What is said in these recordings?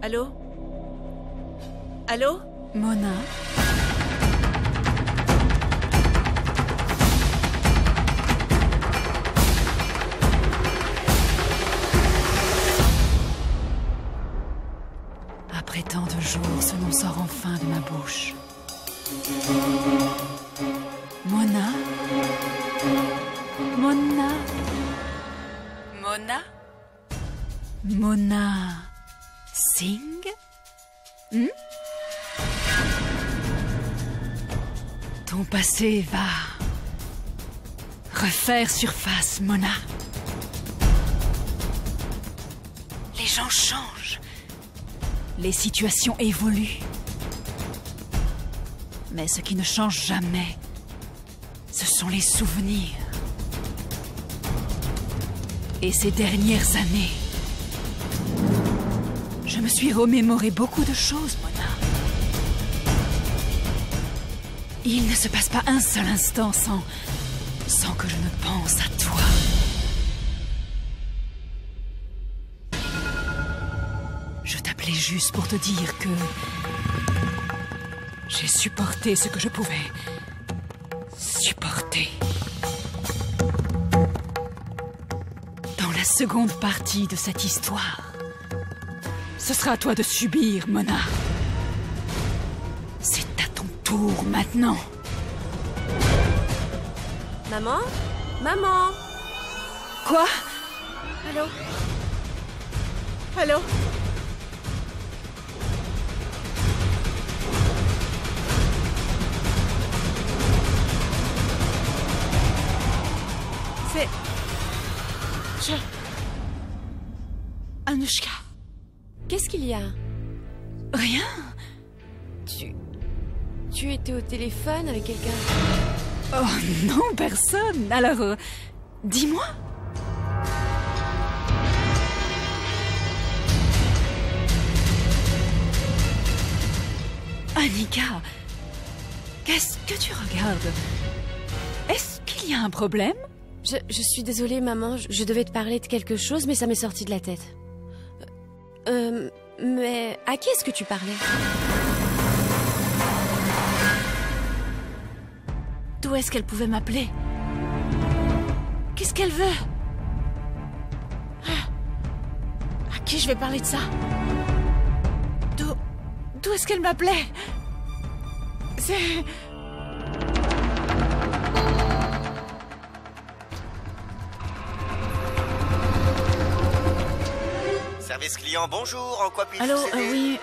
Allô? Allô? Mona? Après tant de jours, ce nom sort enfin de ma bouche. Mona? Mona? Mona? Mona Singh? Ton passé va refaire surface, Mona. Les gens changent. Les situations évoluent. Mais ce qui ne change jamais, ce sont les souvenirs. Et ces dernières années, je me suis remémoré beaucoup de choses, Mona. Il ne se passe pas un seul instant sans que je ne pense à toi. Je t'appelais juste pour te dire que j'ai supporté ce que je pouvais supporter. Dans la seconde partie de cette histoire, ce sera à toi de subir, Mona. C'est à ton tour maintenant. Maman? Maman? Quoi? Allô? Allô? C'est... Anushka. Qu'est-ce qu'il y a? Rien. Tu étais au téléphone avec quelqu'un? Oh non, personne. Alors, dis-moi. Annika, qu'est-ce que tu regardes? Est-ce qu'il y a un problème? Je suis désolée, maman. Je devais te parler de quelque chose, mais ça m'est sorti de la tête. Mais à qui est-ce que tu parlais? D'où est-ce qu'elle pouvait m'appeler? Qu'est-ce qu'elle veut? À qui je vais parler de ça? D'où est-ce qu'elle m'appelait? C'est... Service client, bonjour, en quoi puis-je Allô, vous aider? oui,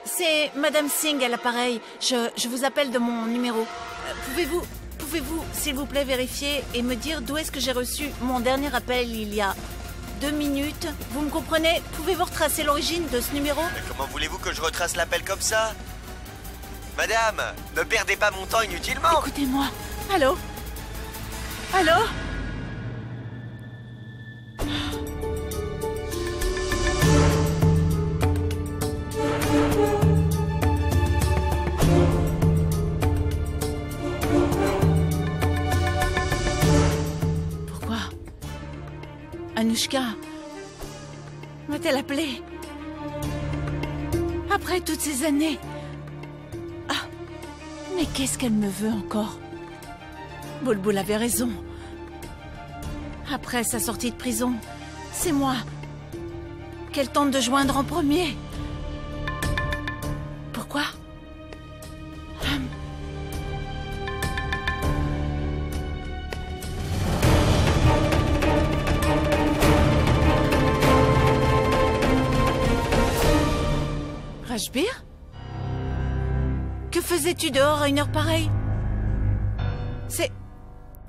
c'est Madame Singh à l'appareil. Je vous appelle de mon numéro. Pouvez-vous, s'il vous plaît, vérifier et me dire d'où est-ce que j'ai reçu mon dernier appel il y a 2 minutes? Vous me comprenez? Pouvez-vous retracer l'origine de ce numéro? Mais comment voulez-vous que je retrace l'appel comme ça? Madame, ne perdez pas mon temps inutilement. Écoutez-moi. Allô? Allô? Pourquoi? Anushka m'a-t-elle appelé? Après toutes ces années? Ah, mais qu'est-ce qu'elle me veut encore? Boulboul avait raison. Après sa sortie de prison, c'est moi qu'elle tente de joindre en premier. Pourquoi? Rajbir? Que faisais-tu dehors à une heure pareille? C'est...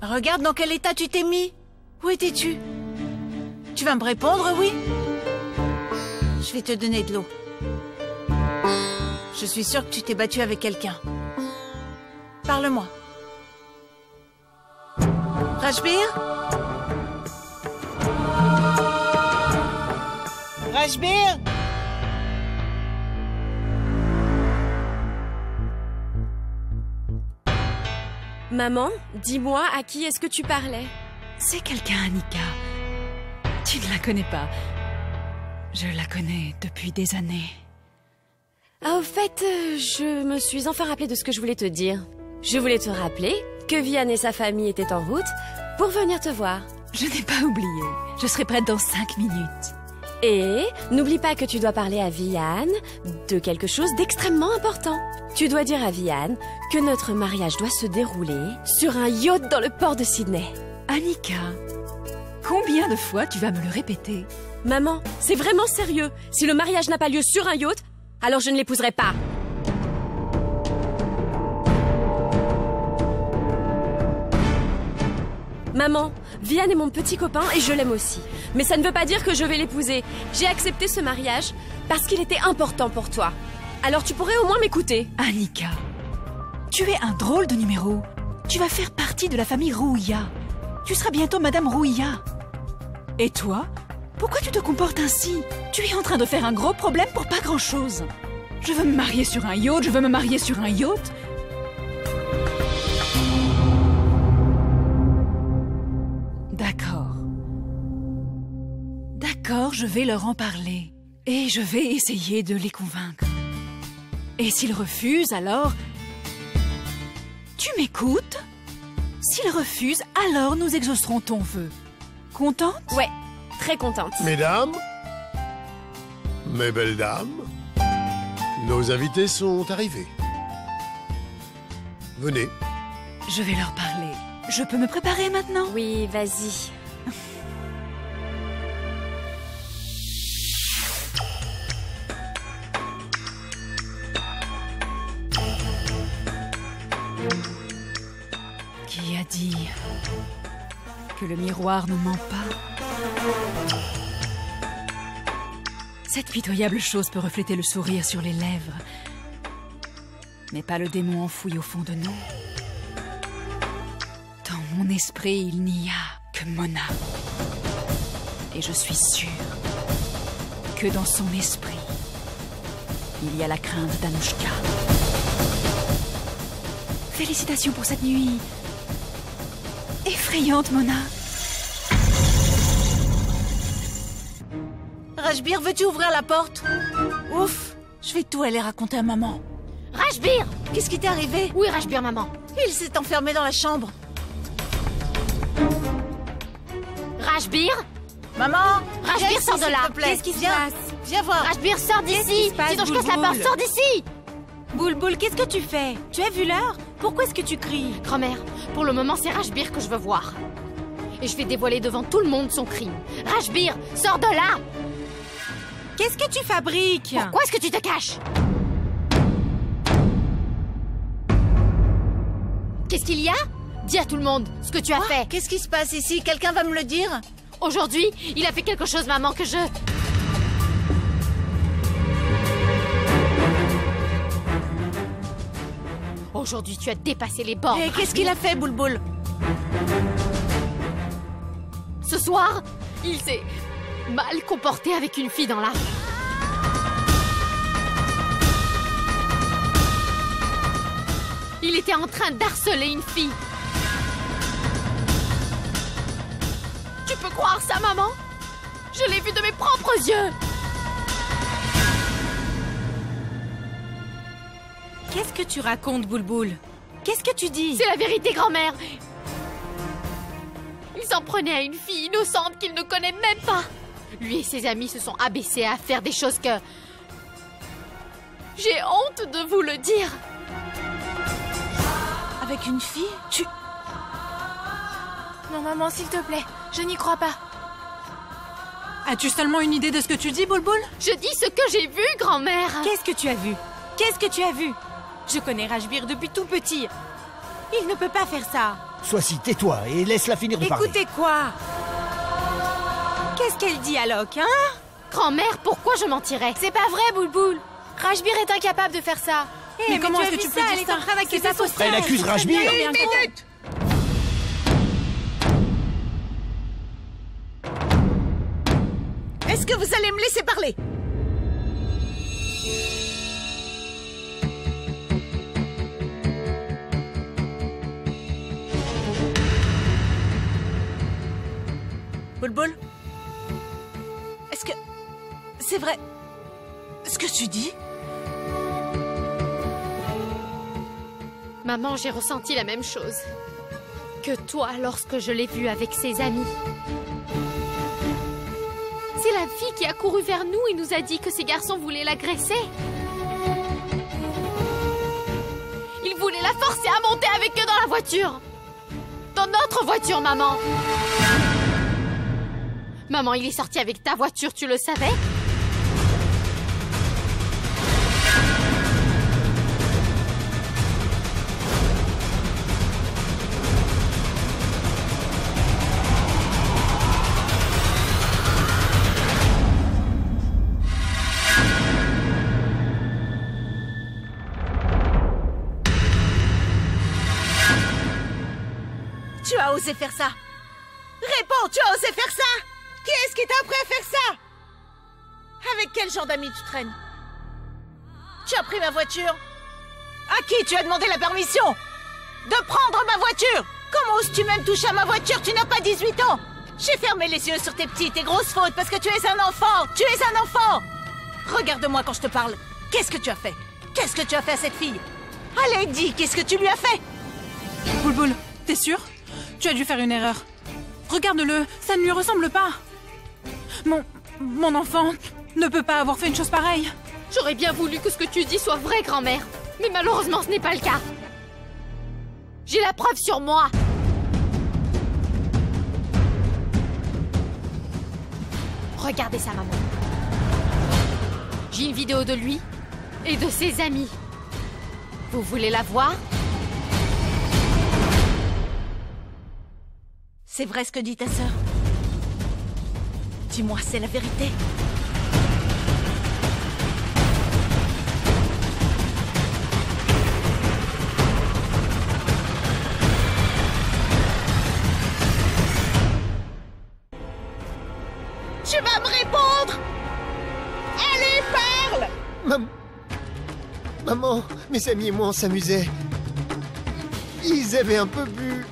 Regarde dans quel état tu t'es mis. Où étais-tu? Tu vas me répondre, oui? Je vais te donner de l'eau. Je suis sûre que tu t'es battu avec quelqu'un. Parle-moi. Rajbir? Rajbir? Maman, dis-moi, à qui est-ce que tu parlais? C'est quelqu'un, Annika. Tu ne la connais pas. Je la connais depuis des années. Ah, au fait, je me suis enfin rappelé de ce que je voulais te dire. Je voulais te rappeler que Vianne et sa famille étaient en route pour venir te voir. Je n'ai pas oublié. Je serai prête dans 5 minutes. Et n'oublie pas que tu dois parler à Vianne de quelque chose d'extrêmement important. Tu dois dire à Vianne que notre mariage doit se dérouler sur un yacht dans le port de Sydney. Annika, combien de fois tu vas me le répéter? Maman, c'est vraiment sérieux. Si le mariage n'a pas lieu sur un yacht, alors je ne l'épouserai pas. Maman, Vianne est mon petit copain et je l'aime aussi. Mais ça ne veut pas dire que je vais l'épouser. J'ai accepté ce mariage parce qu'il était important pour toi. Alors tu pourrais au moins m'écouter. Annika, tu es un drôle de numéro. Tu vas faire partie de la famille Rouilla. Tu seras bientôt Madame Rouilla. Et toi? Pourquoi tu te comportes ainsi? Tu es en train de faire un gros problème pour pas grand-chose. Je veux me marier sur un yacht, je veux me marier sur un yacht. D'accord. D'accord, je vais leur en parler. Et je vais essayer de les convaincre. Et s'ils refusent, alors... Tu m'écoutes? S'ils refusent, alors nous exaucerons ton vœu. Contente? Ouais, très contente. Mesdames, mes belles dames, nos invités sont arrivés. Venez. Je vais leur parler. Je peux me préparer maintenant? Oui, vas-y. Qui a dit que le miroir ne ment pas? Cette pitoyable chose peut refléter le sourire sur les lèvres, mais pas le démon enfoui au fond de nous. Dans mon esprit, il n'y a que Mona. Et je suis sûre que dans son esprit, il y a la crainte d'Anouchka. Félicitations pour cette nuit effrayante, Mona. Rajbir, veux-tu ouvrir la porte? Ouf, je vais tout aller raconter à maman. Rajbir! Qu'est-ce qui t'est arrivé? Où est Rajbir, maman? Il s'est enfermé dans la chambre. Rajbir? Maman, Rajbir, viens ici, sors de là. s'il te plaît. Qu'est-ce qui se Viens, passe? viens voir. Rajbir, sors Qu'est-ce qui d'ici! se passe, Sinon je casse la Boulboul? porte, sors d'ici! Boulboul, qu'est-ce que tu fais? Tu as vu l'heure? Pourquoi est-ce que tu cries? Grand-mère, pour le moment, c'est Rajbir que je veux voir. Et je vais dévoiler devant tout le monde son crime. Rajbir, sors de là! Qu'est-ce que tu fabriques? Pourquoi est-ce que tu te caches? Qu'est-ce qu'il y a? Dis à tout le monde ce que tu as fait. Qu'est-ce qui se passe ici? Quelqu'un va me le dire? Aujourd'hui, il a fait quelque chose, maman, que je... Aujourd'hui, tu as dépassé les bornes. Et qu'est-ce qu'il a fait, Boulboul? Ce soir, il s'est mal comporté avec une fille dans la rue. Il était en train d'harceler une fille. Tu peux croire ça, maman? Je l'ai vu de mes propres yeux. Qu'est-ce que tu racontes, Boulboul? Qu'est-ce que tu dis? C'est la vérité, grand-mère. Il s'en prenait à une fille innocente qu'il ne connaît même pas. Lui et ses amis se sont abaissés à faire des choses que... J'ai honte de vous le dire. Avec une fille? Non, maman, s'il te plaît, je n'y crois pas. As-tu seulement une idée de ce que tu dis, Boulboul? Je dis ce que j'ai vu, grand-mère. Qu'est-ce que tu as vu? Qu'est-ce que tu as vu? Je connais Rajbir depuis tout petit. Il ne peut pas faire ça. Sois-ci, tais-toi et laisse-la finir de parler. Écoutez quoi? Qu'est-ce qu'elle dit, Alok, hein? Grand-mère, pourquoi je mentirais? C'est pas vrai, Boulboul. Rajbir est incapable de faire ça. Mais comment est-ce que tu peux dire Elle est en train d'accuser C'est son frère. Elle accuse Rajbir. Est-ce que vous allez me laisser parler? Boulboul? Est-ce que... C'est vrai ce que tu dis? Maman, j'ai ressenti la même chose que toi lorsque je l'ai vue avec ses amis. C'est la fille qui a couru vers nous et nous a dit que ces garçons voulaient l'agresser. Ils voulaient la forcer à monter avec eux dans la voiture. Dans notre voiture, maman. Maman, il est sorti avec ta voiture, tu le savais? Tu as osé faire ça? Réponds, tu as osé faire ça? Qui est-ce qui t'a appris à faire ça? Avec quel genre d'amis tu traînes? Tu as pris ma voiture? À qui tu as demandé la permission de prendre ma voiture? Comment oses-tu même toucher à ma voiture? Tu n'as pas 18 ans. J'ai fermé les yeux sur tes petites et grosses fautes parce que tu es un enfant. Tu es un enfant. Regarde-moi quand je te parle. Qu'est-ce que tu as fait? Qu'est-ce que tu as fait à cette fille? Allez, dis, qu'est-ce que tu lui as fait? Boulboul, t'es sûr? Tu as dû faire une erreur. Regarde-le, ça ne lui ressemble pas. Mon enfant ne peut pas avoir fait une chose pareille. J'aurais bien voulu que ce que tu dis soit vrai, grand-mère. Mais malheureusement, ce n'est pas le cas. J'ai la preuve sur moi. Regardez ça, maman. J'ai une vidéo de lui et de ses amis. Vous voulez la voir? C'est vrai ce que dit ta sœur? Dis-moi, c'est la vérité. Tu vas me répondre? Allez, parle! Maman, mes amis et moi on s'amusait. Ils avaient un peu bu.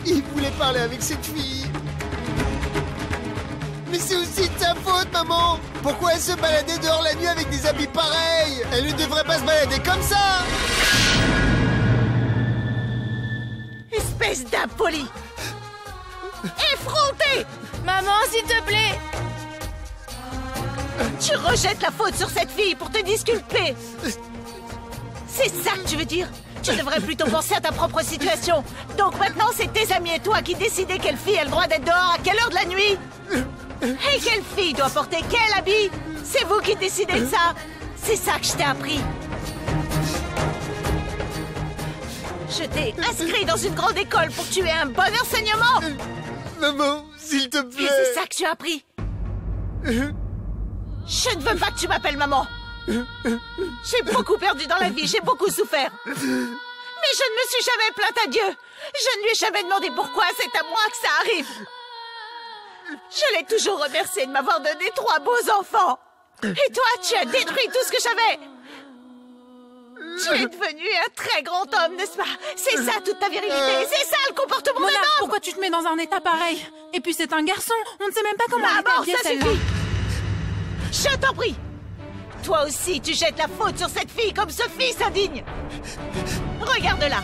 Ils voulaient parler avec cette fille. Mais c'est aussi de sa faute, maman! Pourquoi elle se baladait dehors la nuit avec des habits pareils? Elle ne devrait pas se balader comme ça! Espèce d'impoli! Effronté! Maman, s'il te plaît! Tu rejettes la faute sur cette fille pour te disculper! C'est ça que tu veux dire? Tu devrais plutôt penser à ta propre situation. Donc maintenant, c'est tes amis et toi qui décidez quelle fille a le droit d'être dehors à quelle heure de la nuit. Et quelle fille doit porter quel habit? C'est vous qui décidez de ça. C'est ça que je t'ai appris. Je t'ai inscrit dans une grande école pour que tu aies un bon enseignement. Maman, s'il te plaît. Et c'est ça que tu as appris. Je ne veux pas que tu m'appelles maman. J'ai beaucoup perdu dans la vie, j'ai beaucoup souffert. Mais je ne me suis jamais plainte à Dieu. Je ne lui ai jamais demandé pourquoi, c'est à moi que ça arrive. Je l'ai toujours remercié de m'avoir donné 3 beaux enfants. Et toi, tu as détruit tout ce que j'avais. Tu es devenu un très grand homme, n'est-ce pas? C'est ça toute ta virilité, c'est ça le comportement d'un Mona, homme. pourquoi tu te mets dans un état pareil? Et puis c'est un garçon, on ne sait même pas comment elle est Maman, habillée, ça celle-là. suffit. Je t'en prie. Toi aussi, tu jettes la faute sur cette fille comme ce fils indigne. Regarde-la.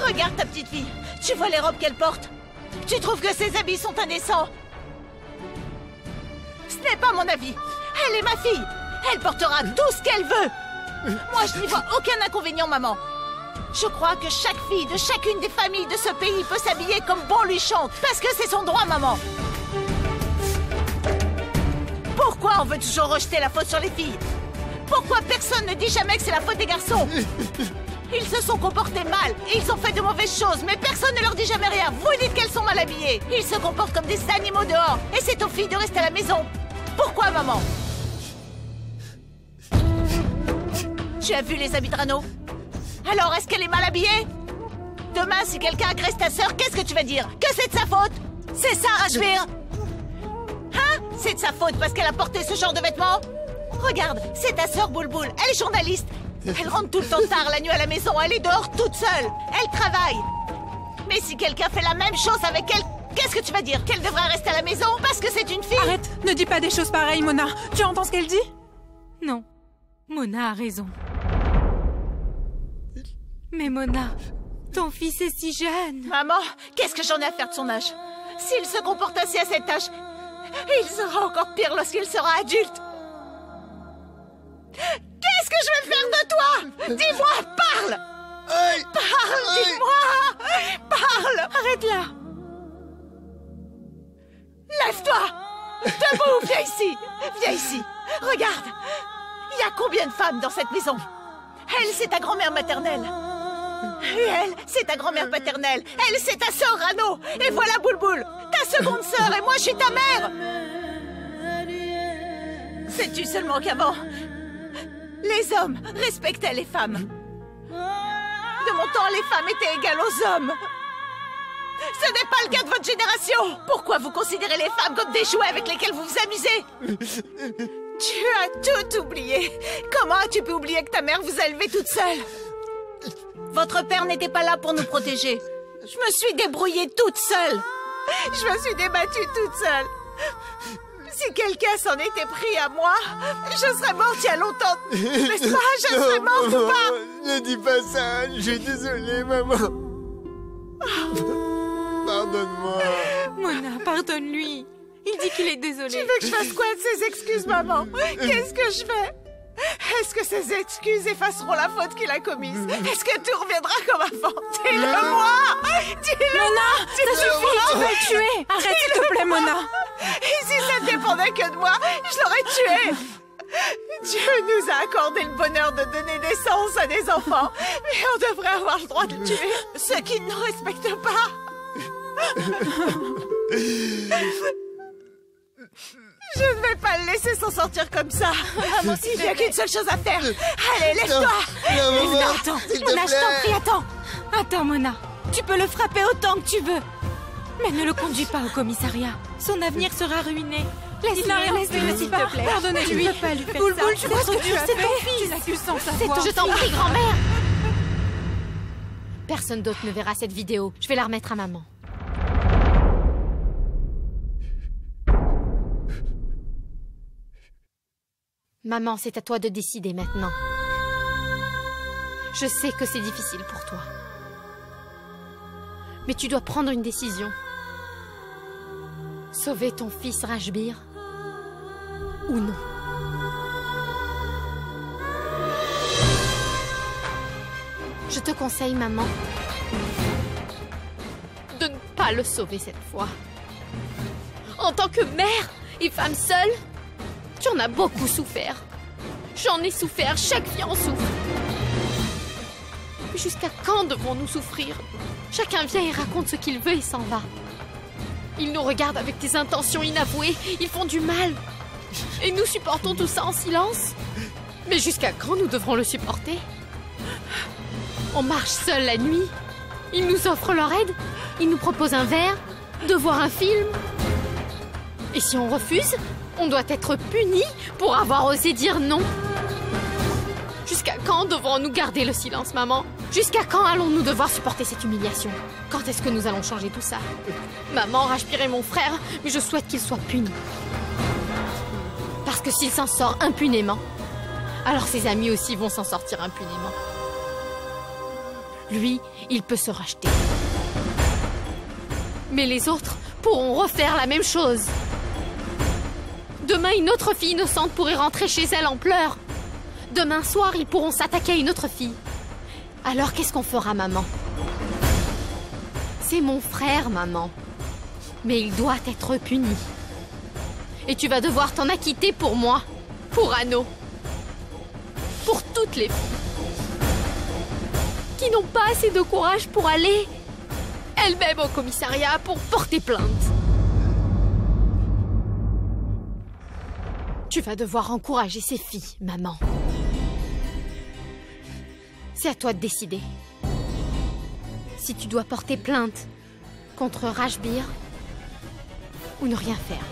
Regarde ta petite fille. Tu vois les robes qu'elle porte? Tu trouves que ses habits sont indécents? Ce n'est pas mon avis. Elle est ma fille. Elle portera tout ce qu'elle veut. Moi, je n'y vois aucun inconvénient, maman. Je crois que chaque fille de chacune des familles de ce pays peut s'habiller comme bon lui chante. Parce que c'est son droit, maman. Pourquoi on veut toujours rejeter la faute sur les filles? Pourquoi personne ne dit jamais que c'est la faute des garçons? Ils se sont comportés mal et ils ont fait de mauvaises choses, mais personne ne leur dit jamais rien. Vous dites qu'elles sont mal habillées. Ils se comportent comme des animaux dehors et c'est aux filles de rester à la maison. Pourquoi, maman? Tu as vu les habits de Rano? Alors, est-ce qu'elle est mal habillée? Demain, si quelqu'un agresse ta sœur, qu'est-ce que tu vas dire? Que c'est de sa faute? C'est ça, Rajbir? Hein? C'est de sa faute parce qu'elle a porté ce genre de vêtements? Regarde, c'est ta sœur Boulboul, elle est journaliste. Elle rentre tout le temps tard la nuit à la maison, elle est dehors toute seule. Elle travaille. Mais si quelqu'un fait la même chose avec elle, qu'est-ce que tu vas dire? Qu'elle devrait rester à la maison parce que c'est une fille? Arrête, ne dis pas des choses pareilles, Mona. Tu entends ce qu'elle dit? Non, Mona a raison. Mais Mona, ton fils est si jeune. Maman, qu'est-ce que j'en ai à faire de son âge? S'il se comporte ainsi à cet âge, il sera encore pire lorsqu'il sera adulte. Qu'est-ce que je vais faire de toi? Dis-moi, parle! Parle, dis-moi! Parle! Arrête là! Lève-toi! Debout, viens ici! Viens ici! Regarde! Il y a combien de femmes dans cette maison? Elle, c'est ta grand-mère maternelle. Et elle, c'est ta grand-mère paternelle. Elle, c'est ta sœur Rano. Et voilà Boulboul, ta seconde sœur, et moi, je suis ta mère. Sais-tu seulement qu'avant, les hommes respectaient les femmes. De mon temps, les femmes étaient égales aux hommes. Ce n'est pas le cas de votre génération. Pourquoi vous considérez les femmes comme des jouets avec lesquels vous vous amusez? Tu as tout oublié. Comment as-tu pu oublier que ta mère vous a élevé toute seule? Votre père n'était pas là pour nous protéger. Je me suis débrouillée toute seule. Je me suis débattue toute seule. Si quelqu'un s'en était pris à moi, je serais morte il y a longtemps. N'est-ce pas? Je serais morte ou pas? Ne dis pas ça, je suis désolée, maman. Pardonne-moi. Mona, pardonne-lui. Il dit qu'il est désolé. Tu veux que je fasse quoi de ces excuses, maman? Qu'est-ce que je fais? Est-ce que ces excuses effaceront la faute qu'il a commise? Est-ce que tout reviendra comme avant? Dis-le-moi! Mona, ça suffit, tu vas le tuer. Arrête, s'il te plaît, Mona. Et si ça dépendait que de moi, je l'aurais tué. Dieu nous a accordé le bonheur de donner naissance à des enfants, mais on devrait avoir le droit de tuer ceux qui ne nous respectent pas. Je ne vais pas le laisser s'en sortir comme ça. Maman, il n'y a qu'une seule chose à faire. Allez, lève-toi. Maman, Attends, s'il te Mona, je t'en plaît. prie, attends. Attends, Mona. Tu peux le frapper autant que tu veux. Mais ne le conduis pas au commissariat. Son avenir sera ruiné. Laisse-le, s'il te plaît. Pardonnez-lui. Tu peux pas lui faire Boulboul, ça. tu vois ce que tu as c'est fait. ton fils. Tu l'accuses sans savoir. Je t'en prie, grand-mère. Personne d'autre ne verra cette vidéo. Je vais la remettre à maman. Maman, c'est à toi de décider maintenant. Je sais que c'est difficile pour toi. Mais tu dois prendre une décision. Sauver ton fils Rajbir ou non. Je te conseille, maman, de ne pas le sauver cette fois. En tant que mère et femme seule, tu en as beaucoup souffert. J'en ai souffert, chaque fille en souffre. Mais jusqu'à quand devons-nous souffrir? Chacun vient et raconte ce qu'il veut et s'en va. Ils nous regardent avec des intentions inavouées, ils font du mal. Et nous supportons tout ça en silence. Mais jusqu'à quand nous devrons le supporter? On marche seul la nuit. Ils nous offrent leur aide. Ils nous proposent un verre, de voir un film. Et si on refuse, on doit être puni pour avoir osé dire non. Jusqu'à quand devrons-nous garder le silence, maman? Jusqu'à quand allons-nous devoir supporter cette humiliation? Quand est-ce que nous allons changer tout ça? Maman, Rajbir est mon frère, mais je souhaite qu'il soit puni. Parce que s'il s'en sort impunément, alors ses amis aussi vont s'en sortir impunément. Lui, il peut se racheter. Mais les autres pourront refaire la même chose. Demain, une autre fille innocente pourrait rentrer chez elle en pleurs. Demain soir, ils pourront s'attaquer à une autre fille. Alors, qu'est-ce qu'on fera, maman? C'est mon frère, maman. Mais il doit être puni. Et tu vas devoir t'en acquitter pour moi, pour Anno, pour toutes les filles qui n'ont pas assez de courage pour aller elles-mêmes au commissariat pour porter plainte. Tu vas devoir encourager ces filles, maman. C'est à toi de décider. Si tu dois porter plainte contre Rajbir ou ne rien faire.